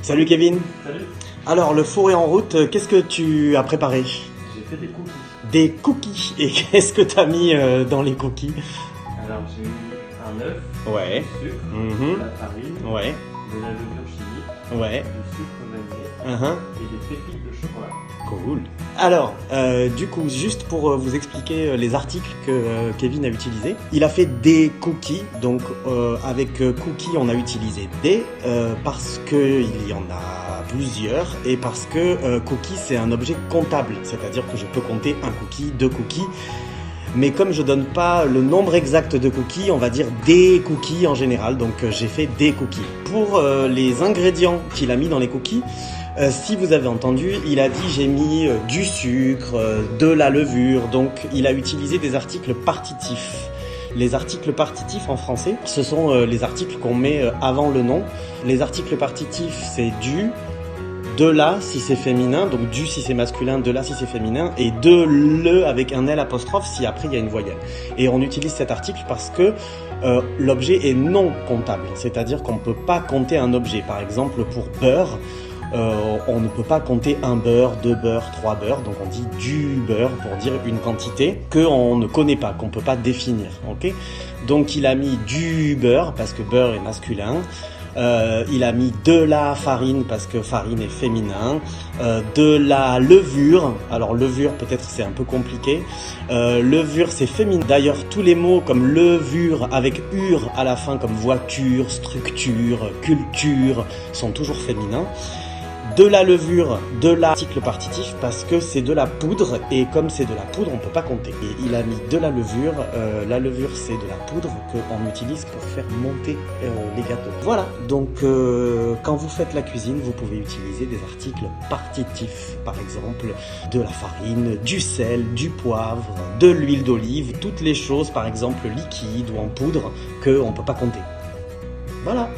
Salut Kevin. Salut. Alors le four est en route, qu'est-ce que tu as préparé? J'ai fait des cookies. Des cookies. Et qu'est-ce que tu as mis dans les cookies? Alors j'ai mis un œuf, Ouais. du sucre, Mhm. de la farine, Ouais. de la levure chimique, Ouais. du sucre vanillé Uhum. et des pépites de chocolat. Cool. Alors, du coup, juste pour vous expliquer les articles que Kevin a utilisés, il a fait des cookies. Donc, avec cookies, on a utilisé des parce que il y en a plusieurs et parce que cookie c'est un objet comptable, c'est-à-dire que je peux compter un cookie, deux cookies. Mais comme je donne pas le nombre exact de cookies, on va dire des cookies en général. Donc, j'ai fait des cookies. Pour les ingrédients qu'il a mis dans les cookies. Si vous avez entendu, il a dit j'ai mis du sucre, de la levure, donc il a utilisé des articles partitifs. Les articles partitifs en français, ce sont les articles qu'on met avant le nom. Les articles partitifs, c'est du, de la si c'est féminin, donc du si c'est masculin, de la si c'est féminin, et de le avec un L apostrophe si après il y a une voyelle. Et on utilise cet article parce que l'objet est non comptable, c'est-à-dire qu'on ne peut pas compter un objet. Par exemple pour beurre, on ne peut pas compter un beurre, deux beurres, trois beurres, donc on dit du beurre pour dire une quantité qu'on ne connaît pas, qu'on ne peut pas définir. Ok ? Donc il a mis du beurre parce que beurre est masculin. Il a mis de la farine parce que farine est féminin, de la levure, alors levure peut-être c'est un peu compliqué, levure c'est féminin, d'ailleurs tous les mots comme levure avec ure à la fin comme voiture, structure, culture sont toujours féminins. De la levure, de l'article partitif parce que c'est de la poudre et comme c'est de la poudre on peut pas compter. Et il a mis de la levure c'est de la poudre qu'on utilise pour faire monter les gâteaux. Voilà, donc quand vous faites la cuisine vous pouvez utiliser des articles partitifs, par exemple de la farine, du sel, du poivre, de l'huile d'olive, toutes les choses par exemple liquides ou en poudre qu'on peut pas compter. Voilà.